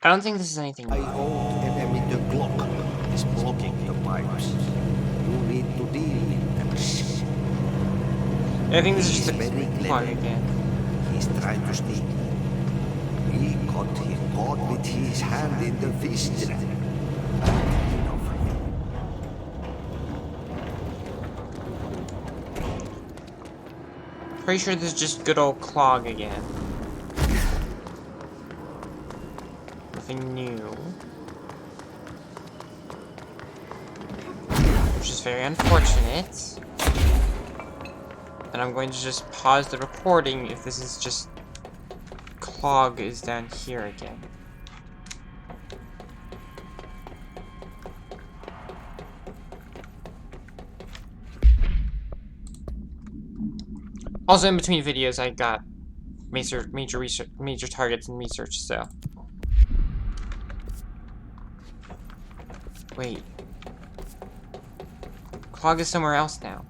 I don't think this is anything I new. hold an emitter Clog is blocking the pipes. You need to deal with them. I think this is He's just very a clever. clog again. He's trying to sneak. We got him caught with his hand in the fist. Enough. Pretty sure this is just good old Clog again. Nothing new. Which is very unfortunate. And I'm going to just pause the recording if this is just Clog is down here again. Also, in between videos, I got major targets and research. So, wait, Clog is somewhere else now.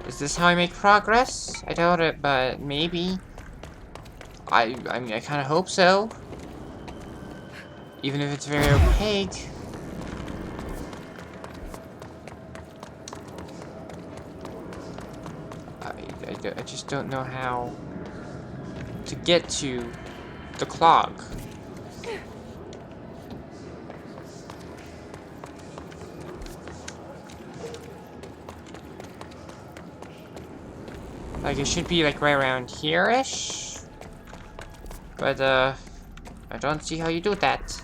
Is this how I make progress? I doubt it, but maybe. I mean, I kind of hope so. Even if it's very opaque. I just don't know how to get to the Clog. Like, it should be, like, right around here-ish. But, I don't see how you do that.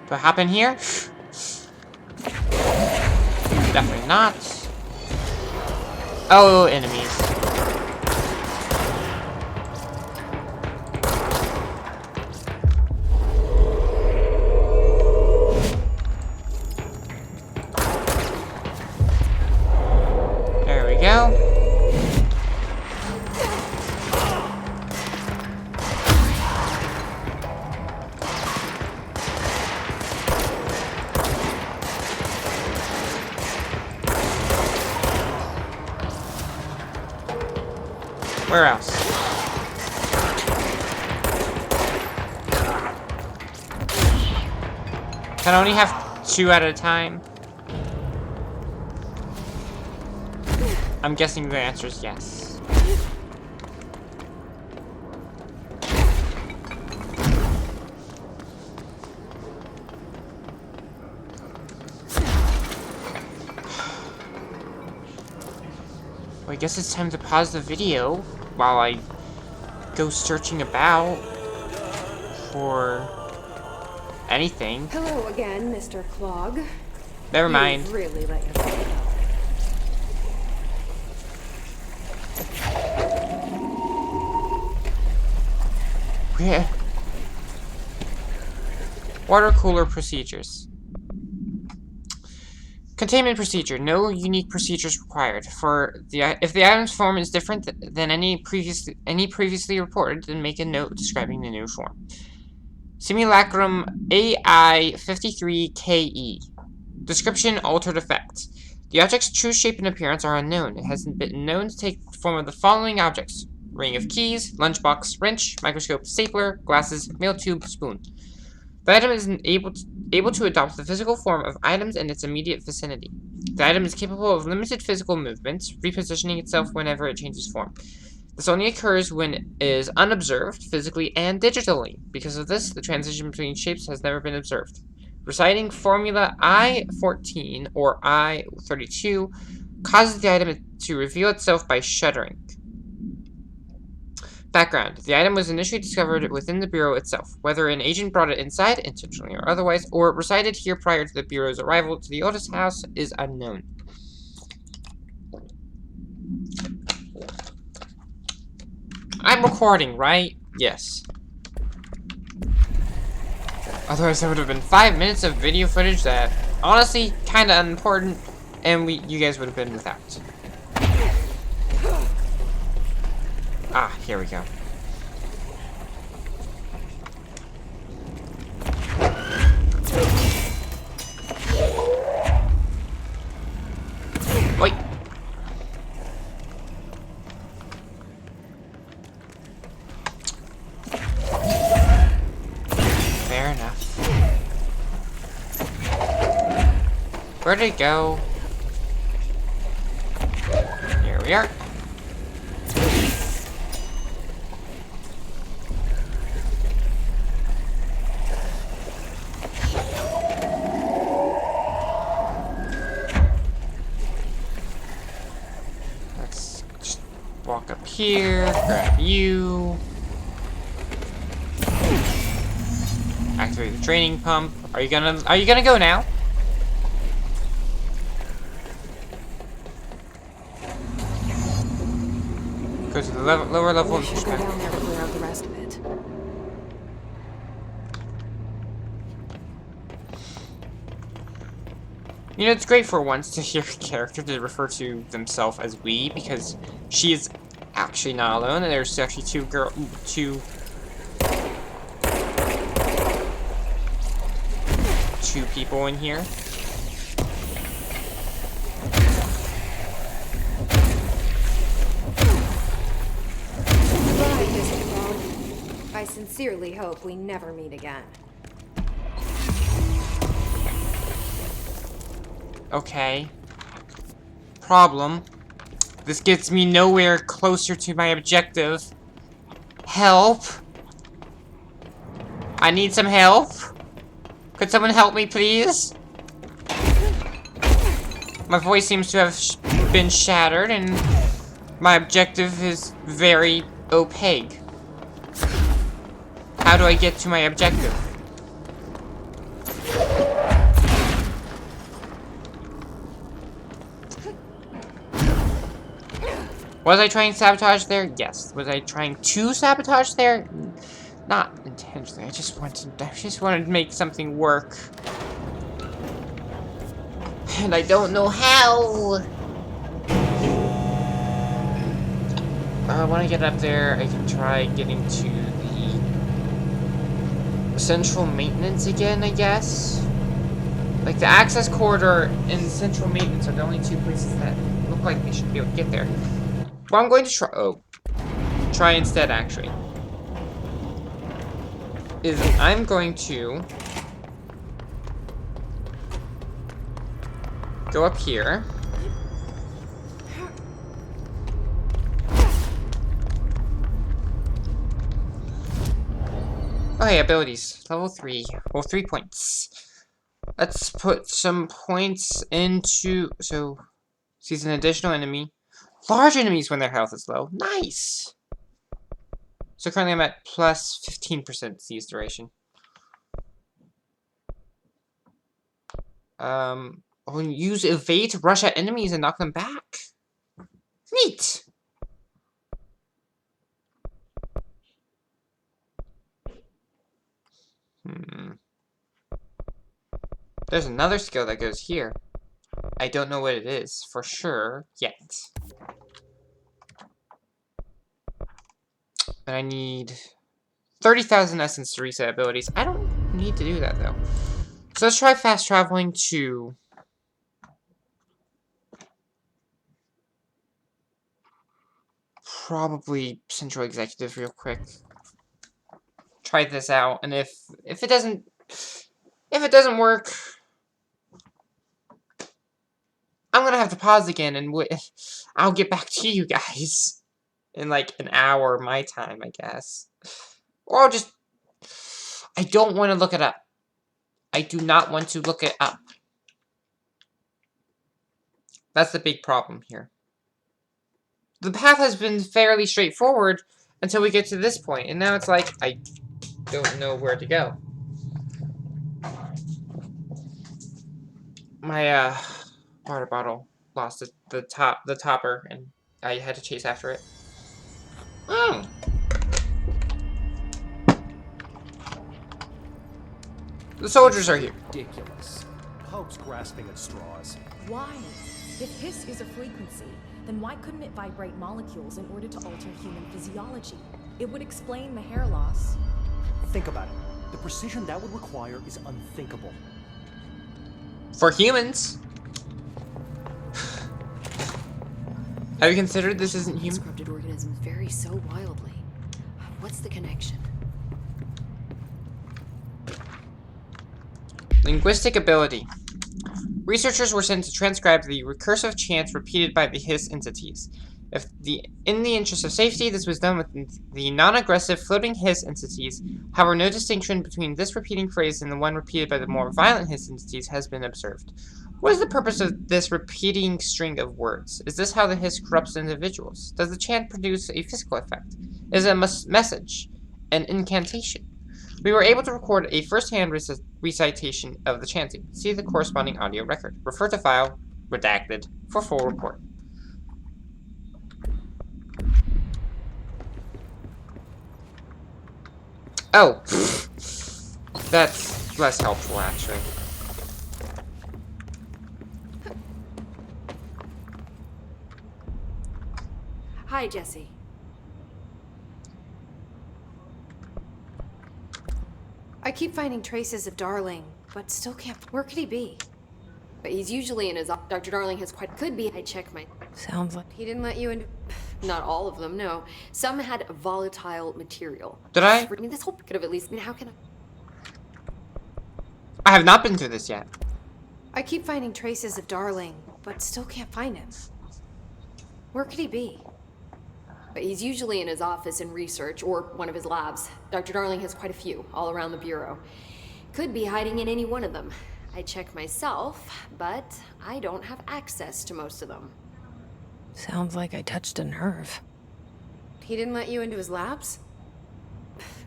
Do I hop in here? Definitely not. Oh, enemies. There we go. Where else? Can I only have 2 at a time? I'm guessing the answer is yes. Well, I guess it's time to pause the video while I go searching about for anything. Hello again, Mr. Clog. Never mind. You've really let yourself go. Where? Water cooler procedures. Containment procedure. No unique procedures required. If the item's form is different than any previously reported, then make a note describing the new form. Simulacrum AI-53KE. Description: altered effect. The object's true shape and appearance are unknown. It has been known to take the form of the following objects: ring of keys, lunchbox, wrench, microscope, stapler, glasses, mail tube, spoon. The item is able to adopt the physical form of items in its immediate vicinity. The item is capable of limited physical movements, repositioning itself whenever it changes form. This only occurs when it is unobserved, physically and digitally. Because of this, the transition between shapes has never been observed. Reciting formula I-14 or I-32 causes the item to reveal itself by shuddering. Background. The item was initially discovered within the Bureau itself. Whether an agent brought it inside, intentionally or otherwise, or resided here prior to the Bureau's arrival to the Otis house is unknown. I'm recording, right? Yes. Otherwise, there would have been 5 minutes of video footage that, honestly, kind of unimportant, and you guys would have been without. Ah, here we go. Wait. Where did it go? Here we are. Let's just walk up here, grab you. Activate the draining pump. Are you gonna go now? Go to the lower level. We should go down there to clear out the rest of it. You know, it's great for once to hear a character to refer to themselves as we, because she is actually not alone, and there's actually two people in here. Goodbye, Mr. Clog. I sincerely hope we never meet again. Okay. Problem. This gets me nowhere closer to my objective. Help. I need some help. Could someone help me, please? My voice seems to have been shattered, and my objective is very opaque. How do I get to my objective? Was I trying to sabotage there? Yes. Was I trying to sabotage there? Not intentionally. I just wanted to make something work. And I don't know how. When I get up there, I can try getting to the central maintenance again, I guess. Like, the access corridor and central maintenance are the only two places that look like they should be able to get there. Well, I'm going to try instead, actually, is I'm going to go up here. Oh, hey, abilities. Level 3. Well, 3 points. Let's put some points into... So, sees an additional enemy. Large enemies when their health is low. Nice! So currently I'm at plus 15% seize duration. When you use evade to rush at enemies and knock them back. Neat! There's another skill that goes here. I don't know what it is for sure yet. And I need 30,000 essence to reset abilities. I don't need to do that though. So let's try fast traveling to probably Central Executive real quick. Try this out, and if it doesn't work, I'm gonna have to pause again, and I'll get back to you guys in like an hour my time, I guess. Or I'll just... I don't want to look it up. I do not want to look it up. That's the big problem here. The path has been fairly straightforward until we get to this point, and now it's like, I don't know where to go. My, water bottle lost the topper, and I had to chase after it. The soldiers are here. Ridiculous. Pope's grasping at straws. Why? If hiss is a frequency, then why couldn't it vibrate molecules in order to alter human physiology? It would explain the hair loss. Think about it. The precision that would require is unthinkable. For humans. Have you considered this isn't human? Corrupted organisms vary so wildly. What's the connection? Linguistic ability. Researchers were sent to transcribe the recursive chants repeated by the hiss entities. In the interest of safety, this was done with the non-aggressive floating hiss entities. However, no distinction between this repeating phrase and the one repeated by the more violent hiss entities has been observed. What is the purpose of this repeating string of words? Is this how the hiss corrupts individuals? Does the chant produce a physical effect? Is it a message? An incantation? We were able to record a first-hand recitation of the chanting. See the corresponding audio record. Refer to file, redacted, for full report. Oh, that's less helpful, actually. Hi, Jesse. I keep finding traces of Darling, but still can't. Where could he be? But he's usually in his. Dr. Darling has quite. Could be. I check my. Sounds like he didn't let you into. Not all of them, no. Some had volatile material. Did I? I mean, this whole could have at least. I mean, how can I? I have not been through this yet. I keep finding traces of Darling, but still can't find him. Where could he be? But he's usually in his office in research or one of his labs. Dr. Darling has quite a few all around the Bureau. Could be hiding in any one of them. I check myself, but I don't have access to most of them. Sounds like I touched a nerve. He didn't let you into his labs?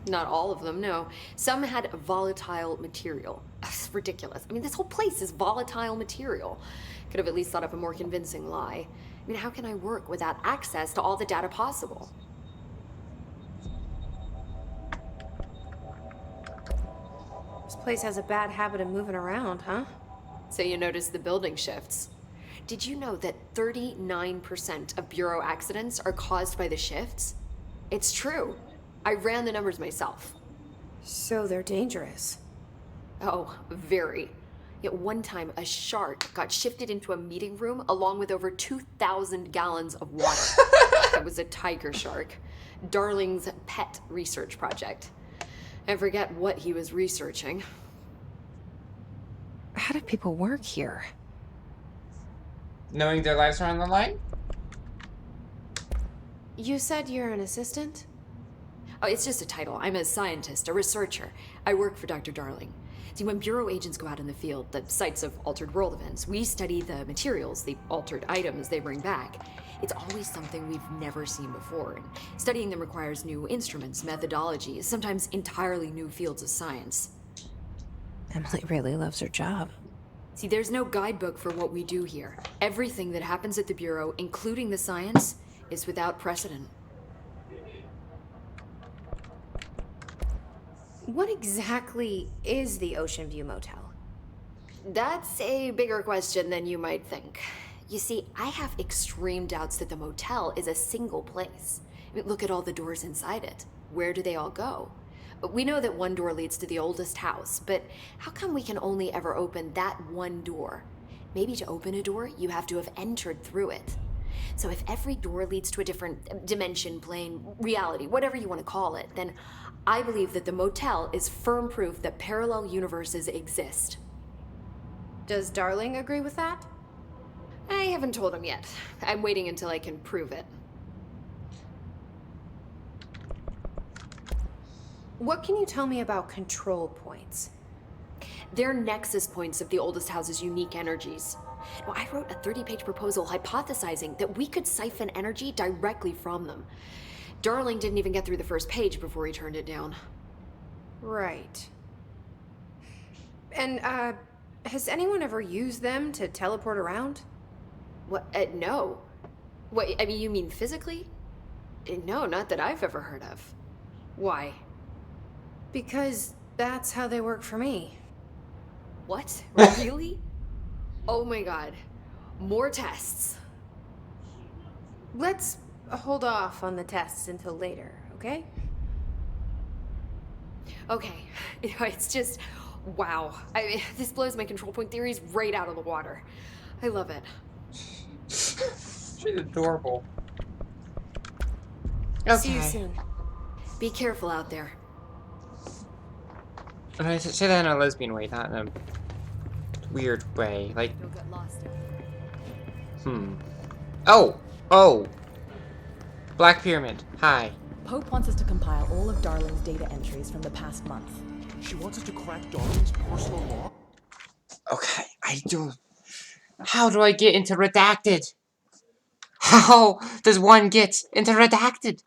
Not all of them, no. Some had volatile material. It's ridiculous. I mean, this whole place is volatile material. Could have at least thought up a more convincing lie. I mean, how can I work without access to all the data possible? This place has a bad habit of moving around, huh? So you notice the building shifts. Did you know that 39% of Bureau accidents are caused by the shifts? It's true. I ran the numbers myself. So they're dangerous. Oh, very. Yet one time, a shark got shifted into a meeting room along with over 2,000 gallons of water. It was a tiger shark. Darling's pet research project. I forget what he was researching. How do people work here? Knowing their lives are on the line? You said you're an assistant? Oh, it's just a title. I'm a scientist, a researcher. I work for Dr. Darling. See, when Bureau agents go out in the field, the sites of altered world events, we study the materials, the altered items they bring back. It's always something we've never seen before, and studying them requires new instruments, methodologies, sometimes entirely new fields of science. Emily really loves her job. See, there's no guidebook for what we do here. Everything that happens at the Bureau, including the science, is without precedent. What exactly is the Ocean View Motel? That's a bigger question than you might think. You see, I have extreme doubts that the motel is a single place. I mean, look at all the doors inside it. Where do they all go? We know that one door leads to the oldest house, but how come we can only ever open that one door? Maybe to open a door, you have to have entered through it. So if every door leads to a different dimension, plane, reality, whatever you want to call it, then I believe that the motel is firm proof that parallel universes exist. Does Darling agree with that? I haven't told him yet. I'm waiting until I can prove it. What can you tell me about control points? They're nexus points of the oldest house's unique energies. Now, I wrote a 30-page proposal hypothesizing that we could siphon energy directly from them. Darling didn't even get through the first page before he turned it down. Right. And, has anyone ever used them to teleport around? What? No. What, I mean, you mean physically? No, not that I've ever heard of. Why? Because that's how they work for me. What? Really? Oh my god. More tests. Let's hold off on the tests until later, okay? Okay. It's just, wow. I mean, this blows my control point theories right out of the water. I love it. She's adorable. Okay. See you soon. Be careful out there. And I say that in a lesbian way, not in a weird way. Like, You'll get lost. Oh! Black Pyramid. Hi. Pope wants us to compile all of Darling's data entries from the past month. She wants us to crack Darling's personal log? Okay, how do I get into redacted? How does one get into redacted?